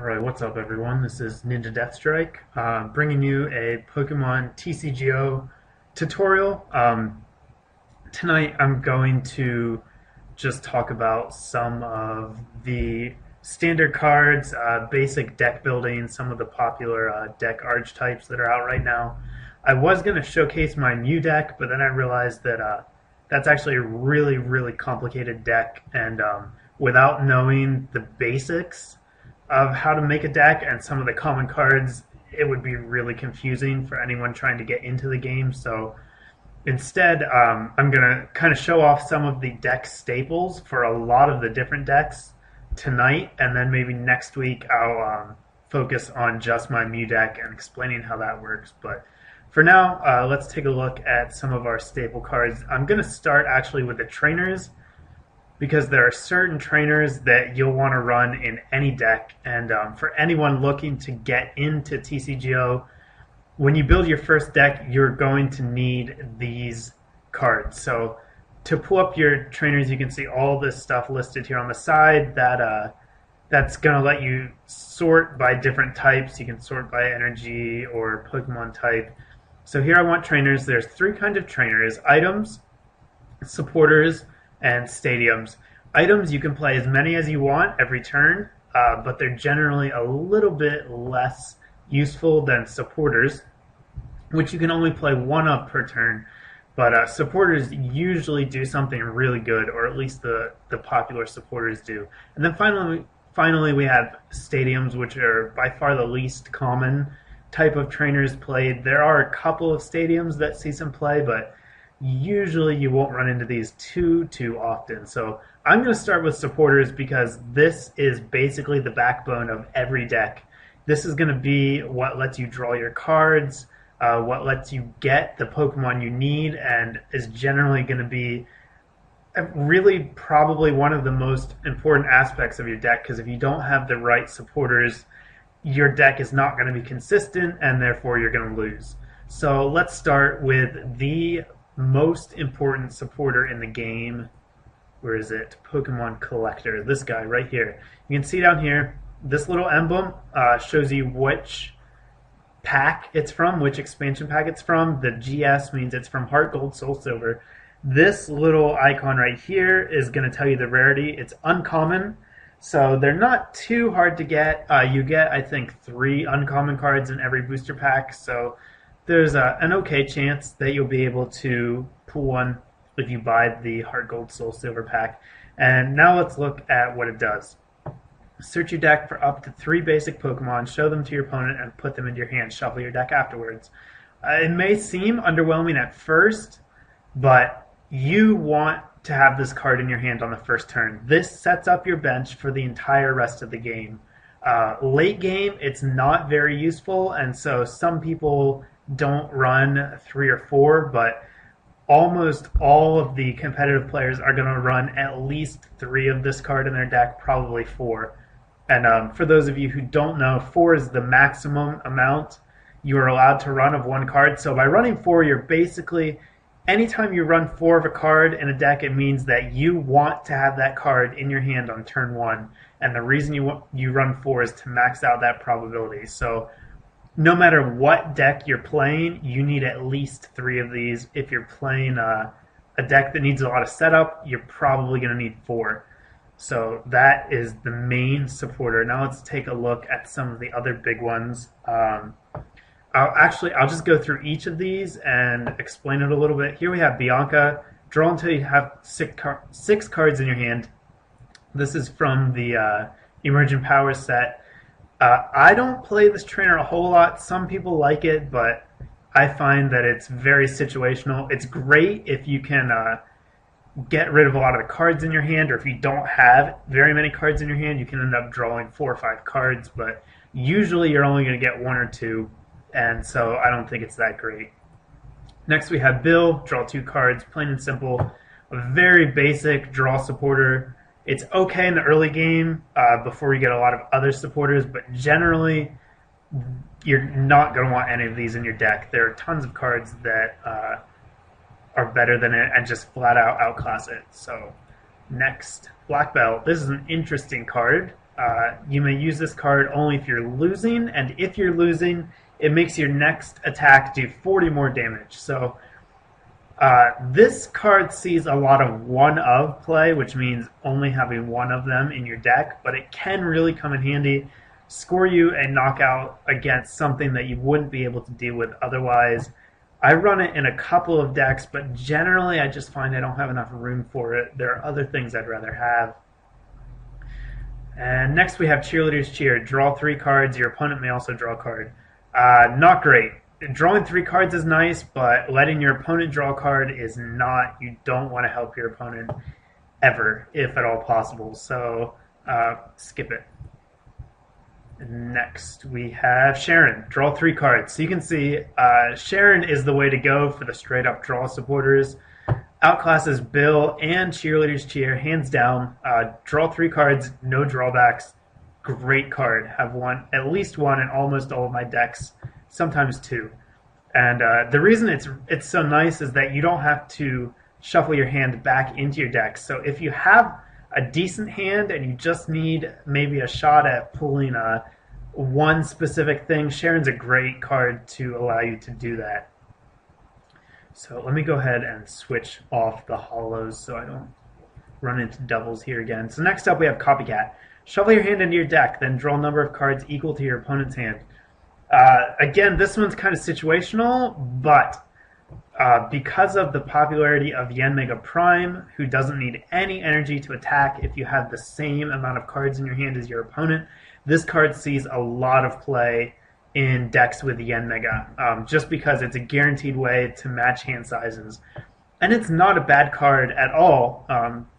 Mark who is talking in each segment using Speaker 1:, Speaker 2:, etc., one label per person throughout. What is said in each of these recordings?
Speaker 1: Alright, what's up everyone? This is NinjaDeathStrike, bringing you a Pokemon TCGO tutorial. Tonight I'm going to just talk about some of the standard cards, basic deck building, some of the popular deck archetypes that are out right now. I was going to showcase my Mew deck, but then I realized that that's actually a really complicated deck, and without knowing the basics of how to make a deck and some of the common cards, it would be really confusing for anyone trying to get into the game. So instead, I'm going to kind of show off some of the deck staples for a lot of the different decks tonight, and then maybe next week I'll focus on just my Mew deck and explaining how that works. But for now, let's take a look at some of our staple cards. I'm going to start actually with the trainers, because there are certain trainers that you'll want to run in any deck. And for anyone looking to get into TCGO, when you build your first deck, you're going to need these cards. So to pull up your trainers, you can see all this stuff listed here on the side. That's going to let you sort by different types. You can sort by energy or Pokemon type. So here I want trainers. There's three kinds of trainers: items, supporters, and stadiums. Items, you can play as many as you want every turn, but they're generally a little bit less useful than supporters, which you can only play one of per turn. But supporters usually do something really good, or at least the popular supporters do. And then finally we have stadiums, which are by far the least common type of trainers played. There are a couple of stadiums that see some play, but usually you won't run into these too often. So I'm going to start with supporters because this is basically the backbone of every deck. This is going to be what lets you draw your cards, what lets you get the Pokemon you need, and is generally going to be really probably one of the most important aspects of your deck, because if you don't have the right supporters, your deck is not going to be consistent, and therefore you're going to lose. So let's start with the most important supporter in the game. Where is it? Pokemon Collector. This guy right here. You can see down here, this little emblem shows you which pack it's from, which expansion pack it's from. The GS means it's from Heart Gold, Soul Silver. This little icon right here is going to tell you the rarity. It's uncommon, so they're not too hard to get. You get, I think, 3 uncommon cards in every booster pack, so there's an okay chance that you'll be able to pull one if you buy the Heart Gold Soul Silver pack. And now let's look at what it does. Search your deck for up to 3 basic Pokemon, show them to your opponent, and put them into your hand. Shuffle your deck afterwards. It may seem underwhelming at first, but you want to have this card in your hand on the first turn. This sets up your bench for the entire rest of the game. Late game, it's not very useful, and so some people don't run 3 or 4, but almost all of the competitive players are going to run at least 3 of this card in their deck, probably 4. And for those of you who don't know, 4 is the maximum amount you are allowed to run of one card. So by running 4, you're basically, anytime you run 4 of a card in a deck, it means that you want to have that card in your hand on turn 1. And the reason you run 4 is to max out that probability. So no matter what deck you're playing, you need at least 3 of these. If you're playing a deck that needs a lot of setup, you're probably going to need 4. So that is the main supporter. Now let's take a look at some of the other big ones. I'll just go through each of these and explain it a little bit. Here we have Bianca. Draw until you have 6 cards in your hand. This is from the Emergent Powers set. I don't play this trainer a whole lot. Some people like it, but I find that it's very situational. It's great if you can get rid of a lot of the cards in your hand, or if you don't have very many cards in your hand, you can end up drawing 4 or 5 cards, but usually you're only going to get 1 or 2, and so I don't think it's that great. Next we have Bill. Draw 2 cards, plain and simple. A very basic draw supporter. It's okay in the early game before you get a lot of other supporters, but generally you're not going to want any of these in your deck. There are tons of cards that are better than it and just flat out outclass it. So next, Black Belt. This is an interesting card. You may use this card only if you're losing, and if you're losing, it makes your next attack do 40 more damage. So this card sees a lot of one of play, which means only having one of them in your deck, but it can really come in handy, score you a knockout against something that you wouldn't be able to deal with otherwise. I run it in a couple of decks, but generally I just find I don't have enough room for it. There are other things I'd rather have. And next we have Cheerleader's Cheer. Draw 3 cards. Your opponent may also draw a card. Not great. Drawing 3 cards is nice, but letting your opponent draw a card is not. You don't want to help your opponent ever, if at all possible. So skip it. Next we have Sharon. Draw 3 cards. So you can see Sharon is the way to go for the straight up draw supporters. Outclasses Bill and Cheerleader's Cheer, hands down. Draw 3 cards, no drawbacks. Great card. Have at least one in almost all of my decks, sometimes 2. And the reason it's so nice is that you don't have to shuffle your hand back into your deck. So if you have a decent hand and you just need maybe a shot at pulling one specific thing, Sharon's a great card to allow you to do that. So let me go ahead and switch off the hollows so I don't run into doubles here again. So next up we have Copycat. Shuffle your hand into your deck, then draw a number of cards equal to your opponent's hand. Again, this one's kind of situational, but because of the popularity of Yanmega Prime, who doesn't need any energy to attack if you have the same amount of cards in your hand as your opponent, this card sees a lot of play in decks with Yanmega, just because it's a guaranteed way to match hand sizes. And it's not a bad card at all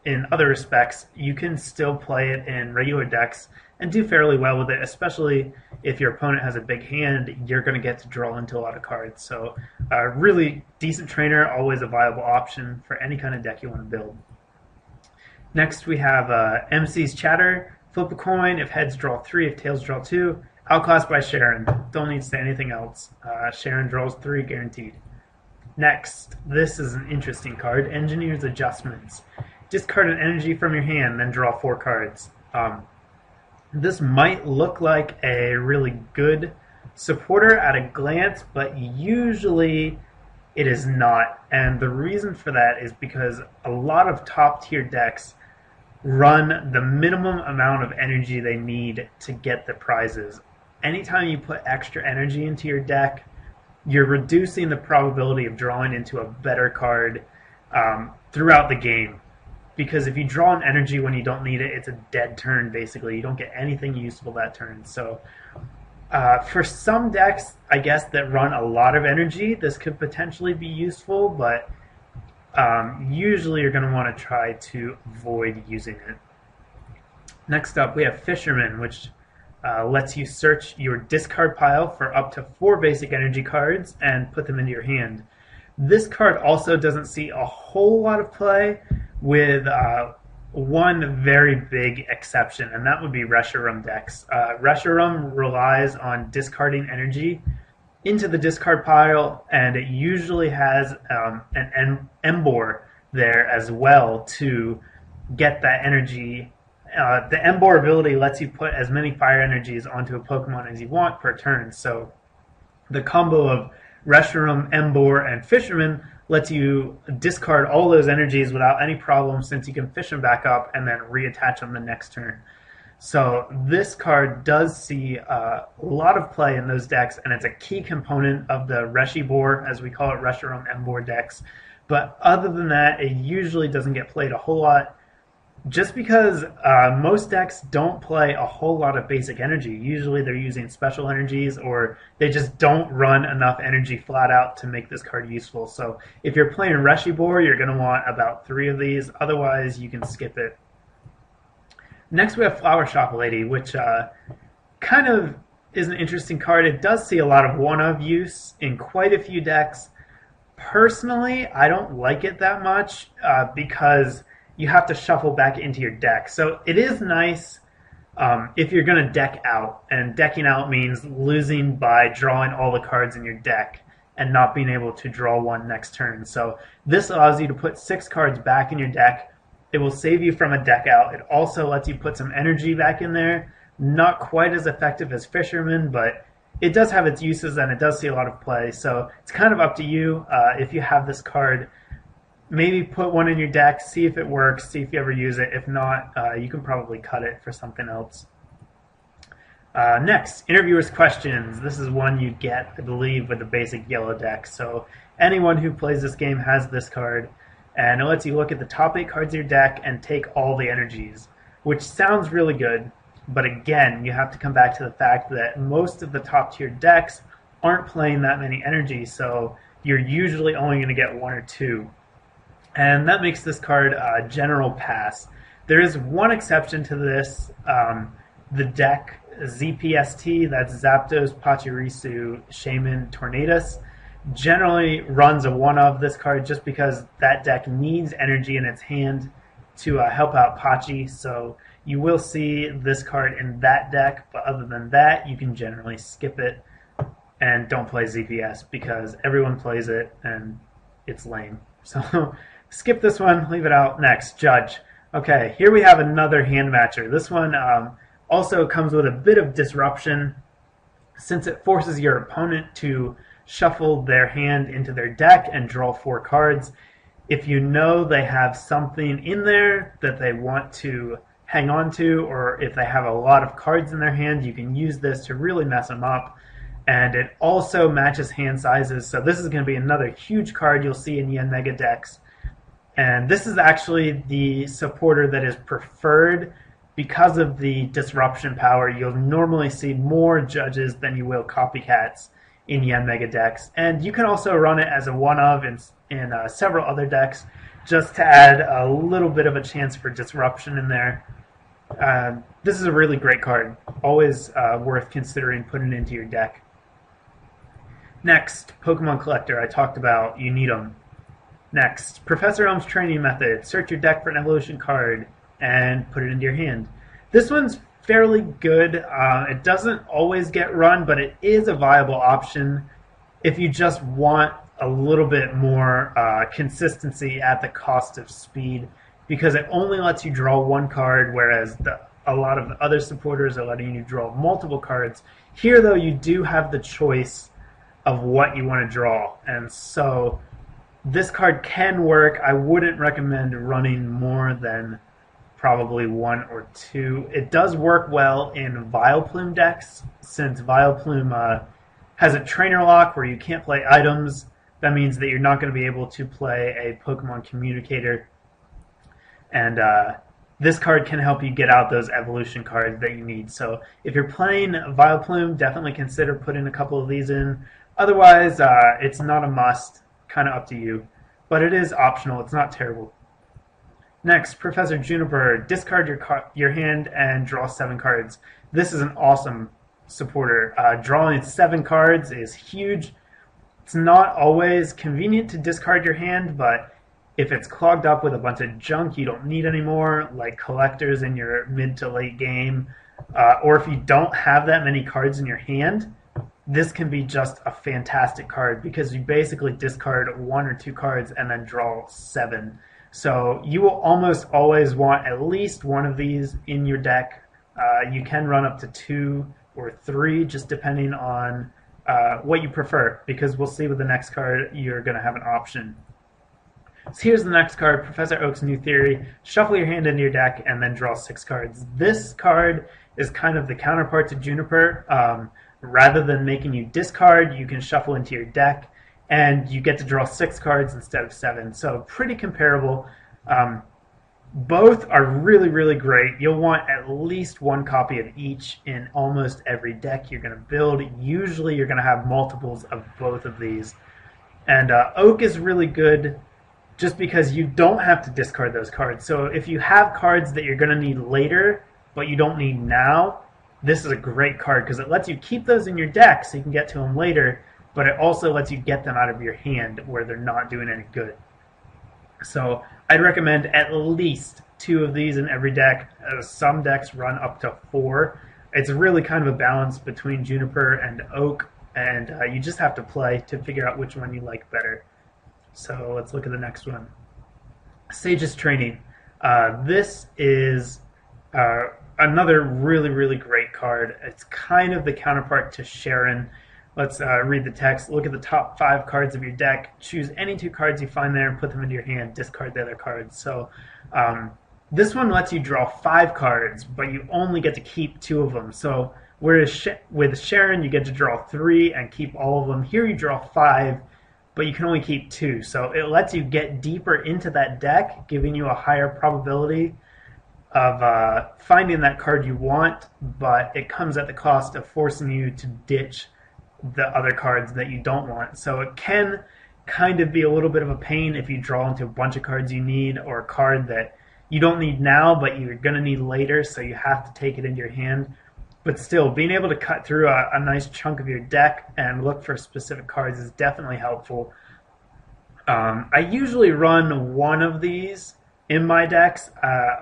Speaker 1: in other respects. You can still play it in regular decks and do fairly well with it, especially if your opponent has a big hand. You're going to get to draw into a lot of cards. So really decent trainer, always a viable option for any kind of deck you want to build. Next we have MC's Chatter. Flip a coin. If heads, draw 3. If tails, draw 2. Outclassed by Sharon. Don't need to say anything else. Sharon draws 3 guaranteed. Next, this is an interesting card. Engineer's Adjustments. Discard an energy from your hand, then draw 4 cards. This might look like a really good supporter at a glance, but usually it is not. And the reason for that is because a lot of top tier decks run the minimum amount of energy they need to get the prizes. Anytime you put extra energy into your deck, you're reducing the probability of drawing into a better card throughout the game. Because if you draw an energy when you don't need it, it's a dead turn, basically. You don't get anything useful that turn. So for some decks, I guess, that run a lot of energy, this could potentially be useful, but usually you're going to want to try to avoid using it. Next up, we have Fisherman, which lets you search your discard pile for up to 4 basic energy cards and put them into your hand. This card also doesn't see a whole lot of play, with one very big exception, and that would be Reshiram decks. Reshiram relies on discarding energy into the discard pile, and it usually has an Embor there as well to get that energy. The Embor ability lets you put as many fire energies onto a Pokemon as you want per turn, so the combo of Reshiram, Embor, and Fisherman lets you discard all those energies without any problem, since you can fish them back up and then reattach them the next turn. So this card does see a lot of play in those decks, and it's a key component of the Reshibor, as we call it, Reshiram Embor decks. But other than that, it usually doesn't get played a whole lot, just because most decks don't play a whole lot of basic energy. Usually they're using special energies, or they just don't run enough energy flat out to make this card useful. So if you're playing Reshibor, you're going to want about 3 of these. Otherwise, you can skip it. Next, we have Flower Shop Lady, which kind of is an interesting card. It does see a lot of one-of use in quite a few decks. Personally, I don't like it that much because you have to shuffle back into your deck. So it is nice if you're going to deck out, and decking out means losing by drawing all the cards in your deck and not being able to draw one next turn. So this allows you to put 6 cards back in your deck It will save you from a deck out. It also lets you put some energy back in there. Not quite as effective as Fisherman, but it does have its uses and it does see a lot of play. So it's kind of up to you. If you have this card, maybe put one in your deck, see if it works, see if you ever use it. If not, you can probably cut it for something else. Next, interviewers' questions. This is one you get, I believe, with the basic yellow deck. So anyone who plays this game has this card, and it lets you look at the top 8 cards of your deck and take all the energies, which sounds really good. But again, you have to come back to the fact that most of the top tier decks aren't playing that many energies, so you're usually only going to get 1 or 2. And that makes this card a general pass. There is one exception to this. The deck ZPST, that's Zapdos, Pachirisu, Shaman, Tornadus, generally runs a 1-of this card just because that deck needs energy in its hand to help out Pachi. So you will see this card in that deck, but other than that, you can generally skip it and don't play ZPS because everyone plays it and it's lame. So skip this one, leave it out. Next, Judge. Okay, here we have another hand matcher. This one also comes with a bit of disruption since it forces your opponent to shuffle their hand into their deck and draw 4 cards. If you know they have something in there that they want to hang on to, or if they have a lot of cards in their hand, you can use this to really mess them up. And it also matches hand sizes, so this is going to be another huge card you'll see in Yanmega decks. And this is actually the supporter that is preferred because of the disruption power. You'll normally see more Judges than you will copycats in Yanmega decks. And you can also run it as a 1-of in several other decks just to add a little bit of a chance for disruption in there. This is a really great card. Always worth considering putting into your deck. Next, Pokemon Collector. I talked about you need them. Next, Professor Elm's training method. Search your deck for an evolution card and put it into your hand. This one's fairly good. It doesn't always get run, but it is a viable option if you just want a little bit more consistency at the cost of speed, because it only lets you draw 1 card, whereas a lot of the other supporters are letting you draw multiple cards. Here, though, you do have the choice of what you want to draw, and so this card can work. I wouldn't recommend running more than probably 1 or 2. It does work well in Vileplume decks, since Vileplume has a trainer lock where you can't play items. That means that you're not going to be able to play a Pokemon Communicator. And this card can help you get out those evolution cards that you need. So if you're playing Vileplume, definitely consider putting a couple of these in. Otherwise, it's not a must. Kind of up to you. But it is optional. It's not terrible. Next, Professor Juniper. Discard your hand and draw 7 cards. This is an awesome supporter. Drawing 7 cards is huge. It's not always convenient to discard your hand, but if it's clogged up with a bunch of junk you don't need anymore, like collectors in your mid to late game, or if you don't have that many cards in your hand, this can be just a fantastic card because you basically discard 1 or 2 cards and then draw 7. So you will almost always want at least 1 of these in your deck. You can run up to 2 or 3, just depending on what you prefer, because we'll see with the next card you're going to have an option. So here's the next card, Professor Oak's New Theory. Shuffle your hand into your deck and then draw 6 cards. This card is kind of the counterpart to Juniper. Rather than making you discard, you can shuffle into your deck and you get to draw 6 cards instead of 7. So pretty comparable. Both are really, really great. You'll want at least 1 copy of each in almost every deck you're going to build. Usually you're going to have multiples of both of these. And Oak is really good just because you don't have to discard those cards. So if you have cards that you're going to need later, but you don't need now, this is a great card because it lets you keep those in your deck so you can get to them later, but it also lets you get them out of your hand where they're not doing any good. So I'd recommend at least 2 of these in every deck. Some decks run up to 4. It's really kind of a balance between Juniper and Oak, and you just have to play to figure out which one you like better. So let's look at the next one. Sage's Training. This is another really, really great card. It's kind of the counterpart to Sharon. Let's read the text. Look at the top 5 cards of your deck. Choose any 2 cards you find there and put them into your hand. Discard the other cards. So this one lets you draw 5 cards, but you only get to keep 2 of them. So whereas with Sharon, you get to draw 3 and keep all of them. Here you draw 5, but you can only keep 2. So it lets you get deeper into that deck, giving you a higher probability of finding that card you want, but it comes at the cost of forcing you to ditch the other cards that you don't want. So it can kind of be a little bit of a pain if you draw into a bunch of cards you need, or a card that you don't need now but you're going to need later, so you have to take it into your hand. But still, being able to cut through a nice chunk of your deck and look for specific cards is definitely helpful. I usually run 1 of these in my decks.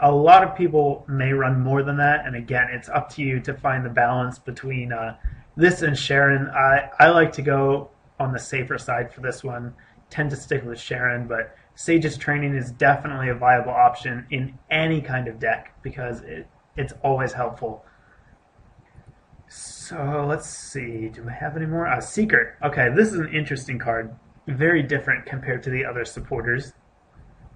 Speaker 1: A lot of people may run more than that, and again, it's up to you to find the balance between this and Sharon. I like to go on the safer side for this one, tend to stick with Sharon, but Sage's Training is definitely a viable option in any kind of deck because it's always helpful. So let's see, do I have any more? Seeker. Okay, this is an interesting card. Very different compared to the other supporters.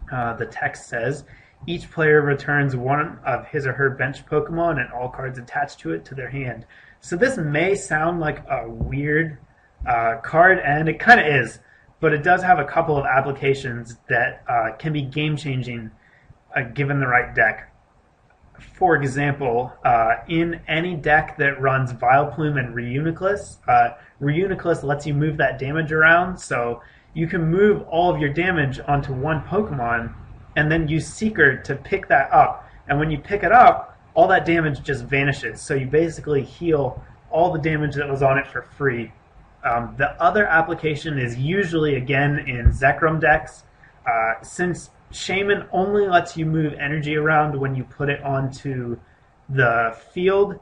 Speaker 1: The text says, each player returns 1 of his or her bench Pokemon and all cards attached to it to their hand. So this may sound like a weird card, and it kind of is, but it does have a couple of applications that can be game-changing given the right deck. For example, in any deck that runs Vileplume and Reuniclus, Reuniclus lets you move that damage around, so you can move all of your damage onto 1 Pokemon and then use Seeker to pick that up. And when you pick it up, all that damage just vanishes. So you basically heal all the damage that was on it for free. The other application is usually, again, in Zekrom decks. Since Shaman only lets you move energy around when you put it onto the field,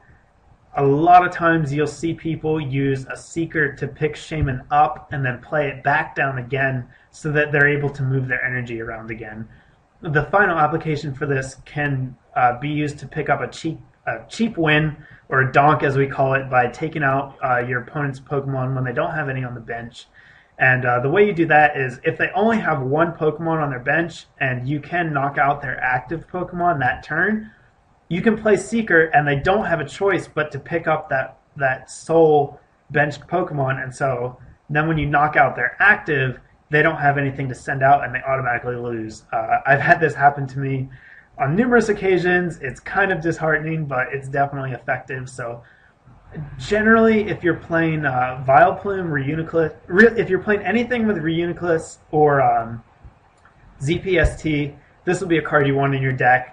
Speaker 1: a lot of times you'll see people use a Seeker to pick Shaman up and then play it back down again so that they're able to move their energy around again. The final application for this can be used to pick up a cheap win, or a donk as we call it, by taking out your opponent's Pokemon when they don't have any on the bench. And the way you do that is if they only have 1 Pokemon on their bench and you can knock out their active Pokemon that turn, you can play Seeker and they don't have a choice but to pick up that sole benched Pokemon. And so then when you knock out their active, they don't have anything to send out and they automatically lose. I've had this happen to me on numerous occasions. It's kind of disheartening, but it's definitely effective. So generally, if you're playing Vileplume, Reuniclus, if you're playing anything with Reuniclus or ZPST, this will be a card you want in your deck.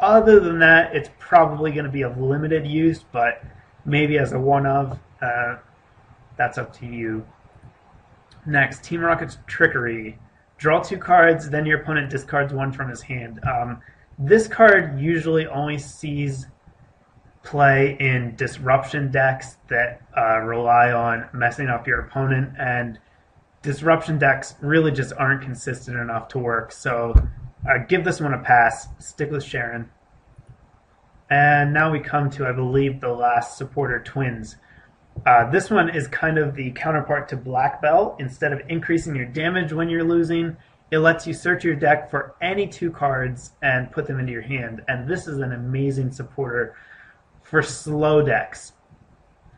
Speaker 1: Other than that, it's probably going to be of limited use, but maybe as a one-of, that's up to you. Next, Team Rocket's Trickery. Draw 2 cards, then your opponent discards 1 from his hand. This card usually only sees play in disruption decks that rely on messing up your opponent, and disruption decks really just aren't consistent enough to work. So give this one a pass. Stick with Sharon. And now we come to, I believe, the last supporter, Twins. This one is kind of the counterpart to Black Belt. Instead of increasing your damage when you're losing, it lets you search your deck for any 2 cards and put them into your hand. And this is an amazing supporter for slow decks.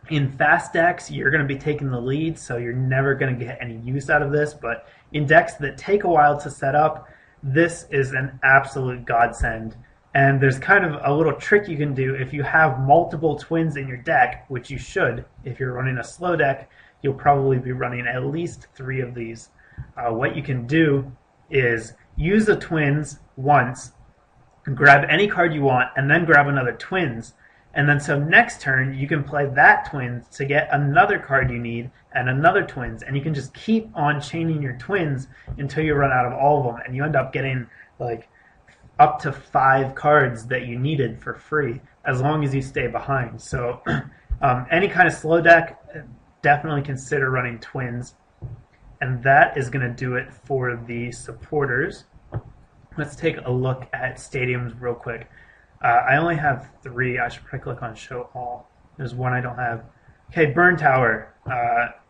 Speaker 1: In fast decks, you're going to be taking the lead, so you're never going to get any use out of this. But in decks that take a while to set up, this is an absolute godsend. And there's kind of a little trick you can do if you have multiple Twins in your deck, which you should. If you're running a slow deck, you'll probably be running at least 3 of these. What you can do is use the Twins once, grab any card you want, and then grab another Twins. And then so next turn, you can play that Twins to get another card you need and another Twins. And you can just keep on chaining your Twins until you run out of all of them. And you end up getting like up to 5 cards that you needed for free as long as you stay behind. So any kind of slow deck, definitely consider running Twins. And that is going to do it for the supporters. Let's take a look at stadiums real quick. I only have 3. I should probably click on show all. There's one I don't have. Okay, Burn Tower.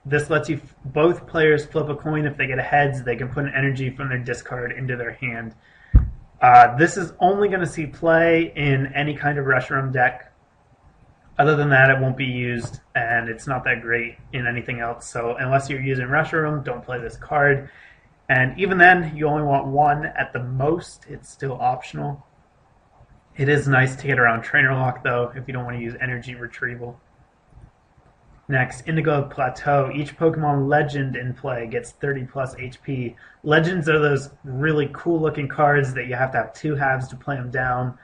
Speaker 1: This lets you both players flip a coin. If they get a heads, they can put an energy from their discard into their hand. This is only going to see play in any kind of Rush Room deck. Other than that, it won't be used, and it's not that great in anything else. So unless you're using Rush Room, don't play this card. And even then, you only want 1 at the most. It's still optional. It is nice to get around Trainer Lock, though, if you don't want to use Energy Retrieval. Next, Indigo Plateau. Each Pokemon Legend in play gets 30 plus HP. Legends are those really cool-looking cards that you have to have 2 halves to play them down.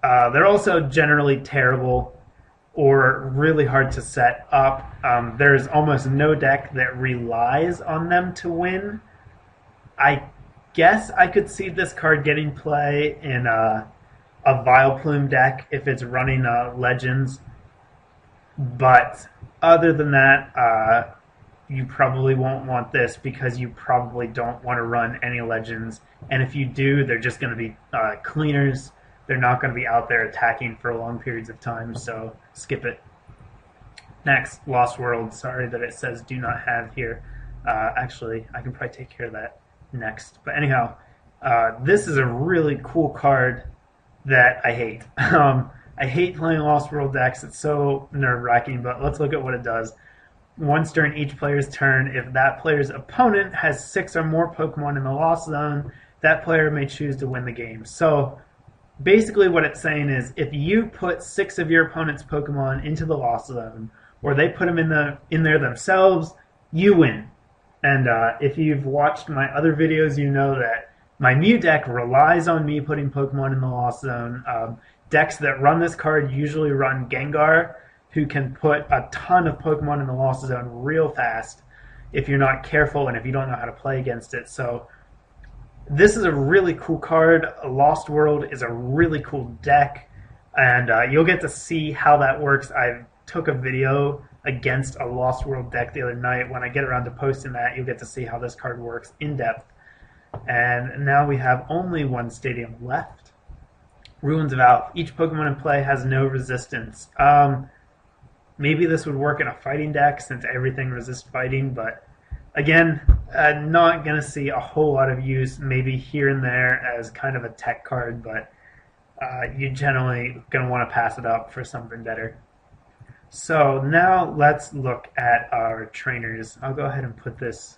Speaker 1: They're also generally terrible or really hard to set up. There's almost no deck that relies on them to win. I guess I could see this card getting play in a Vileplume deck if it's running Legends. But other than that, you probably won't want this because you probably don't want to run any Legends. And if you do, they're just going to be cleaners. They're not going to be out there attacking for long periods of time, so skip it. Next, Lost World. Sorry that it says do not have here. Actually, I can probably take care of that next. But anyhow, this is a really cool card that I hate. I hate playing Lost World decks. It's so nerve-wracking, but let's look at what it does. Once during each player's turn, if that player's opponent has 6 or more Pokemon in the Lost Zone, that player may choose to win the game. So basically what it's saying is if you put 6 of your opponent's Pokemon into the Lost Zone, or they put them in there themselves, you win. And if you've watched my other videos, you know that my Mew deck relies on me putting Pokemon in the Lost Zone. Decks that run this card usually run Gengar, who can put a ton of Pokemon in the Lost Zone real fast if you're not careful and if you don't know how to play against it. So this is a really cool card. Lost World is a really cool deck, and you'll get to see how that works. I took a video against a Lost World deck the other night. When I get around to posting that, you'll get to see how this card works in depth. And now we have only 1 stadium left. Ruins of Alph. Each Pokemon in play has no resistance. Maybe this would work in a fighting deck since everything resists fighting, but again, not going to see a whole lot of use, maybe here and there as kind of a tech card, but you're generally going to want to pass it up for something better. So now let's look at our trainers. I'll go ahead and put this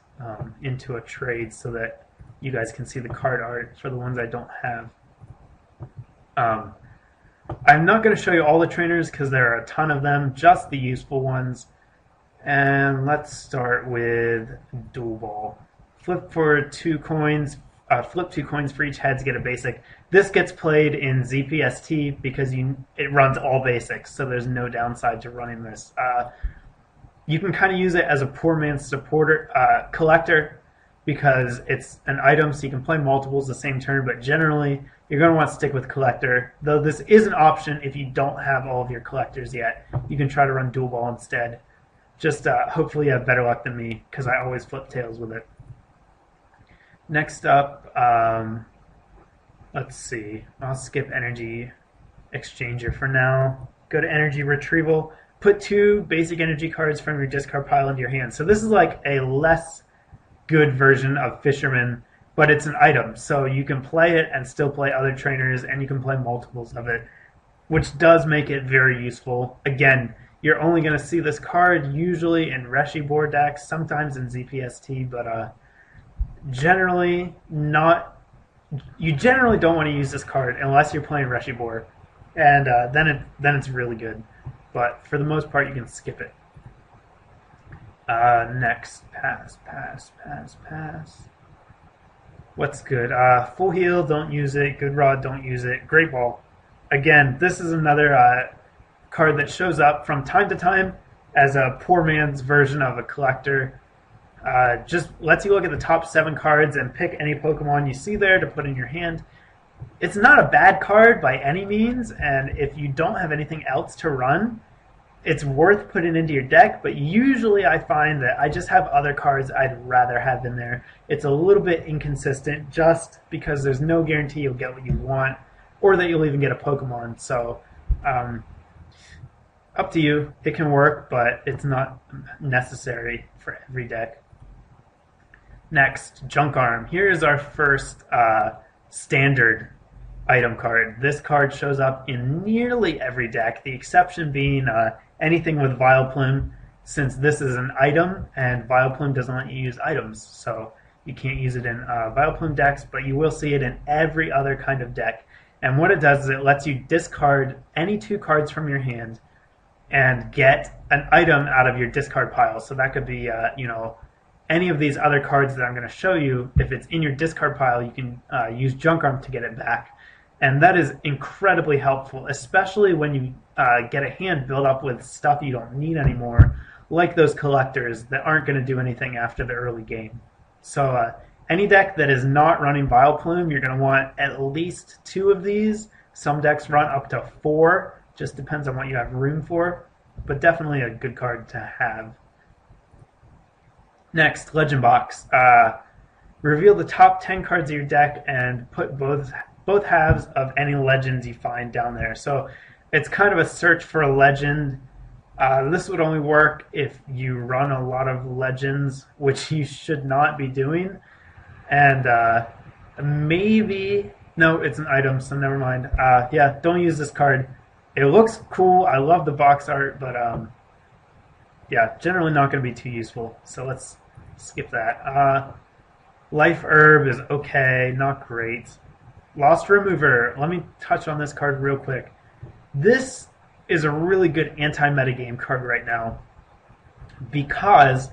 Speaker 1: into a trade so that you guys can see the card art for the ones I don't have. I'm not going to show you all the trainers because there are a ton of them, just the useful ones. And let's start with Dual Ball. Flip 2 coins for each head to get a basic. This gets played in ZPST because it runs all basics, so there's no downside to running this. You can kind of use it as a poor man's collector because it's an item, so you can play multiples the same turn, but generally you're going to want to stick with collector, though this is an option if you don't have all of your collectors yet. You can try to run Dual Ball instead. Just hopefully you have better luck than me because I always flip tails with it. Next up, let's see. I'll skip Energy Exchanger for now. Go to Energy Retrieval. Put 2 basic energy cards from your discard pile into your hand. So this is like a less good version of Fisherman, but it's an item. So you can play it and still play other trainers, and you can play multiples of it, which does make it very useful. Again, you're only going to see this card usually in Reshiboar decks, sometimes in ZPST, but generally not. You generally don't want to use this card unless you're playing Reshiboar, and then it's really good. But for the most part, you can skip it. Next, pass. What's good? Full Heal, don't use it. Good Rod, don't use it. Great Ball. Again, this is another card that shows up from time to time as a poor man's version of a collector. Just lets you look at the top 7 cards and pick any Pokemon you see there to put in your hand. It's not a bad card by any means, and if you don't have anything else to run, it's worth putting into your deck, but usually I find that I just have other cards I'd rather have in there. It's a little bit inconsistent just because there's no guarantee you'll get what you want or that you'll even get a Pokemon. So up to you. It can work, but it's not necessary for every deck. Next, Junk Arm. Here is our first standard item card. This card shows up in nearly every deck, the exception being anything with Vileplume, since this is an item and Vileplume doesn't let you use items, so you can't use it in Vileplume decks, but you will see it in every other kind of deck. And what it does is it lets you discard any 2 cards from your hand and get an item out of your discard pile. So that could be, any of these other cards that I'm going to show you. If it's in your discard pile, you can use Junk Arm to get it back. And that is incredibly helpful, especially when you get a hand built up with stuff you don't need anymore, like those collectors that aren't going to do anything after the early game. So any deck that is not running Vileplume, you're going to want at least 2 of these. Some decks run up to 4, just depends on what you have room for, but definitely a good card to have. Next, Legend Box. Reveal the top 10 cards of your deck and put both halves of any legends you find down there. So it's kind of a search for a legend. This would only work if you run a lot of legends, which you should not be doing. And maybe, no, it's an item, so never mind. Yeah, don't use this card. It looks cool. I love the box art, but yeah, generally not going to be too useful. So let's skip that. Life Herb is okay, not great. Lost Remover. Let me touch on this card real quick. This is a really good anti-metagame card right now because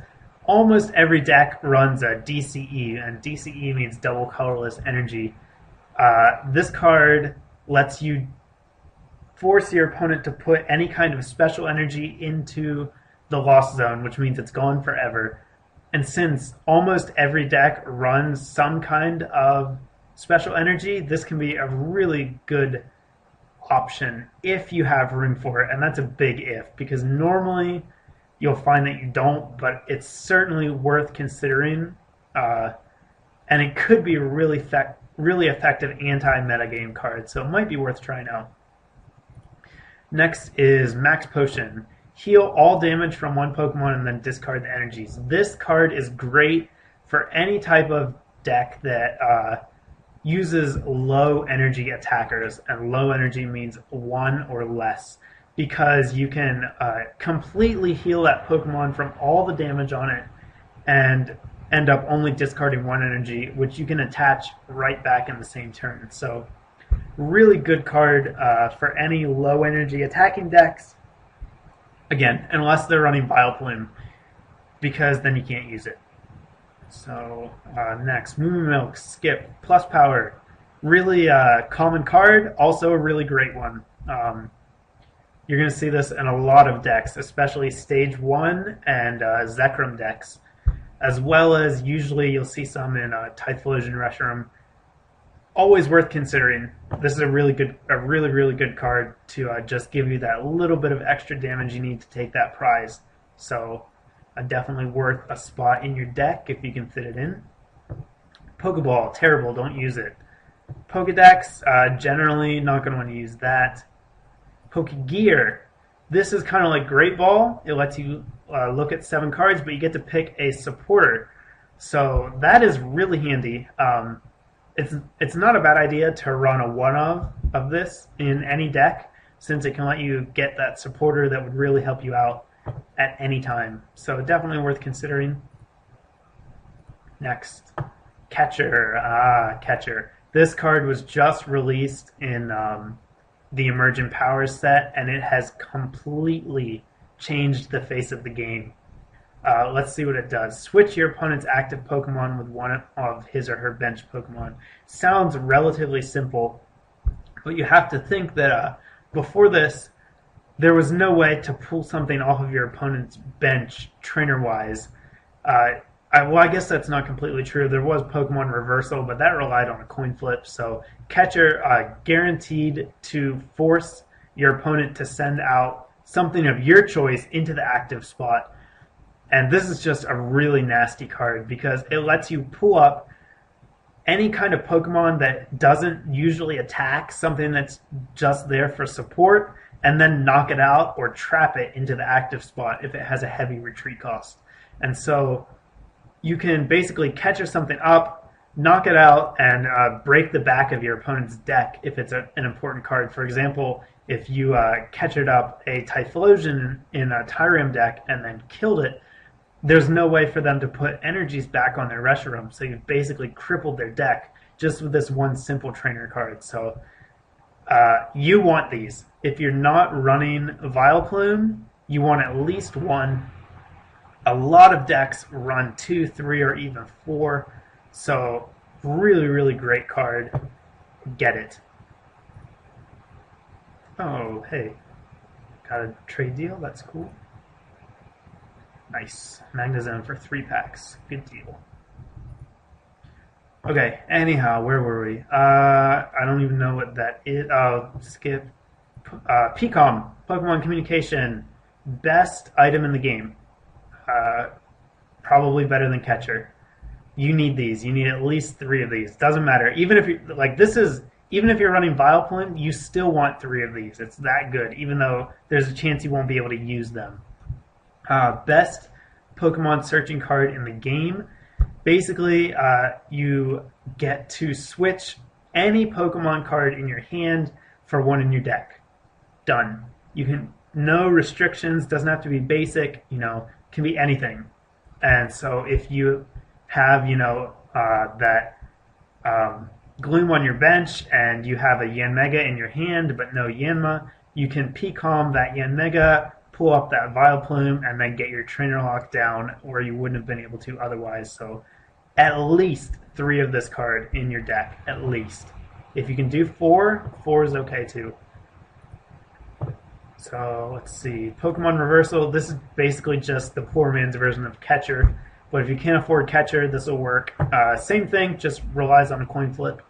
Speaker 1: almost every deck runs a DCE, and DCE means double colorless energy. This card lets you force your opponent to put any kind of special energy into the Lost Zone, which means it's gone forever. And since almost every deck runs some kind of special energy, this can be a really good option if you have room for it, and that's a big if, because normally you'll find that you don't, but it's certainly worth considering, and it could be a really effective anti-metagame card, so it might be worth trying out. Next is Max Potion. Heal all damage from one Pokemon and then discard the energies. This card is great for any type of deck that uses low energy attackers, and low energy means 1 or less, because you can completely heal that Pokemon from all the damage on it and end up only discarding 1 energy, which you can attach right back in the same turn. So really good card for any low energy attacking decks, again, unless they're running Vileplume, because then you can't use it. So next, Moo Milk, Skip, plus power. Really common card, also a really great one. You're going to see this in a lot of decks, especially Stage 1 and Zekrom decks, as well as usually you'll see some in Typhlosion Reshiram. Always worth considering. This is a really good card to just give you that little bit of extra damage you need to take that prize. So definitely worth a spot in your deck if you can fit it in. Pokeball, terrible, don't use it. Pokedex, generally not going to want to use that. Pokegear, this is kind of like Great Ball. It lets you look at 7 cards, but you get to pick a supporter. So that is really handy. It's not a bad idea to run a one of this in any deck, since it can let you get that supporter that would really help you out at any time. So definitely worth considering. Next, Catcher. Catcher. This card was just released in the Emergent Powers set, and it has completely changed the face of the game. Let's see what it does. Switch your opponent's active Pokemon with one of his or her bench Pokemon. Sounds relatively simple, but you have to think that before this, there was no way to pull something off of your opponent's bench trainer-wise. Well, I guess that's not completely true. There was Pokemon Reversal, but that relied on a coin flip. So Catcher guaranteed to force your opponent to send out something of your choice into the active spot. And this is just a really nasty card because it lets you pull up any kind of Pokemon that doesn't usually attack, something that's just there for support, and then knock it out or trap it into the active spot if it has a heavy retreat cost. And so you can basically catch something up, knock it out, and break the back of your opponent's deck if it's an important card. For example, if you catch it up a Typhlosion in a Tyram deck and then killed it, there's no way for them to put energies back on their Reshiram, so you've basically crippled their deck just with this one simple trainer card. So you want these. If you're not running Vileplume, you want at least one. A lot of decks run 2, 3, or even 4. So really, really great card. Get it. Oh, hey. Got a trade deal? That's cool. Nice. Magnezone for 3 packs. Good deal. Okay, anyhow, where were we? I don't even know what that is. Oh, skip. PCOM, Pokemon Communication. Best item in the game. Probably better than Catcher. You need these. You need at least 3 of these. Doesn't matter. Even if you even if you're running Vileplume, you still want 3 of these. It's that good, even though there's a chance you won't be able to use them. Best Pokemon searching card in the game. Basically, you get to switch any Pokemon card in your hand for one in your deck. Done. You can, no restrictions, doesn't have to be basic, can be anything. And so if you have, that Gloom on your bench and you have a Yanmega in your hand but no Yanma, you can PCOM that Yanmega, pull up that Vileplume, and then get your trainer lock down where you wouldn't have been able to otherwise. So at least 3 of this card in your deck, at least. If you can do 4, 4 is okay too. So let's see. Pokemon Reversal, this is basically just the poor man's version of Catcher. But if you can't afford Catcher, this will work. Same thing, just relies on a coin flip.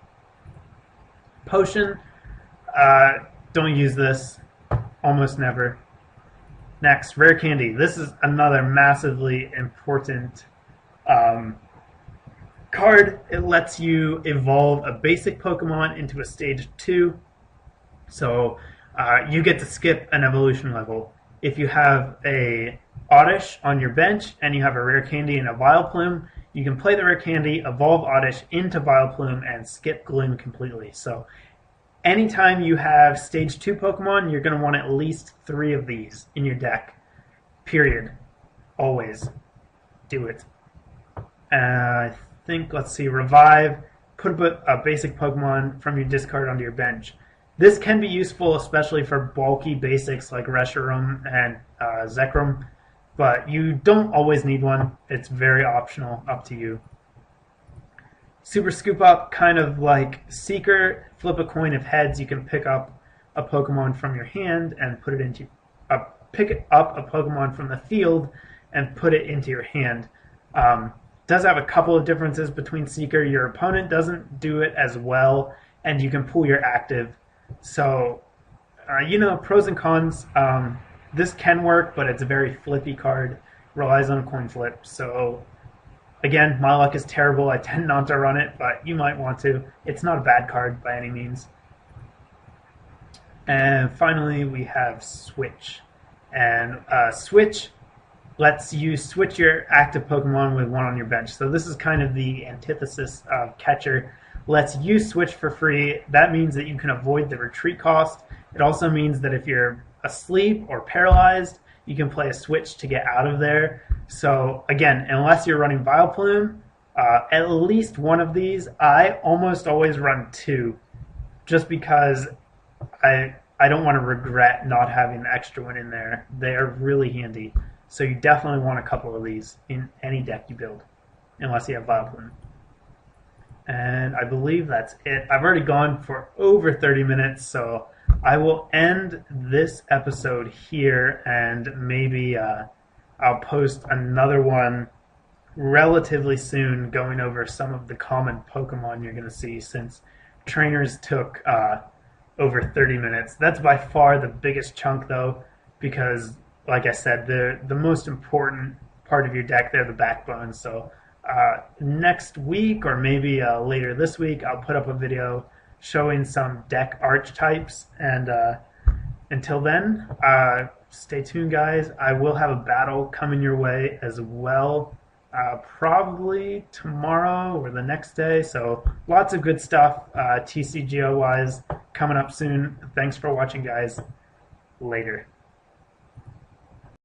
Speaker 1: Potion, don't use this. Almost never. Next, Rare Candy. This is another massively important card. It lets you evolve a basic Pokemon into a stage 2. So you get to skip an evolution level. If you have a Oddish on your bench and you have a Rare Candy and a Vileplume, you can play the Rare Candy, evolve Oddish into Vileplume, and skip Gloom completely. So anytime you have stage 2 Pokemon, you're going to want at least 3 of these in your deck. Period. Always. Do it. I think, let's see, Revive. Put a basic Pokemon from your discard onto your bench. This can be useful, especially for bulky basics like Reshiram and Zekrom, but you don't always need one. It's very optional, up to you. Super Scoop Up, kind of like Seeker. Flip a coin of heads. You can pick up a Pokemon from your hand and put it into pick up a Pokemon from the field and put it into your hand. Does have a couple of differences between Seeker. Your opponent doesn't do it as well, and you can pull your active. So, pros and cons. This can work, but it's a very flippy card. Relies on a coin flip. So, again, my luck is terrible. I tend not to run it, but you might want to. It's not a bad card by any means. And finally, we have Switch. And Switch lets you switch your active Pokemon with one on your bench. So this is kind of the antithesis of Catcher. Lets you switch for free. That means that you can avoid the retreat cost. It also means that if you're asleep or paralyzed, you can play a switch to get out of there. So again, unless you're running Vileplume, at least one of these. I almost always run 2, just because I don't want to regret not having the extra one in there. They are really handy. So you definitely want a couple of these in any deck you build, unless you have Vileplume. And I believe that's it. I've already gone for over 30 minutes, so I will end this episode here, and maybe I'll post another one relatively soon going over some of the common Pokemon you're going to see, since trainers took over 30 minutes. That's by far the biggest chunk, though, because, like I said, they're the most important part of your deck. They're the backbone. So next week, or maybe later this week, I'll put up a video showing some deck archetypes. And until then, stay tuned, guys. I will have a battle coming your way as well, probably tomorrow or the next day. So lots of good stuff TCGO wise coming up soon. Thanks for watching, guys. Later.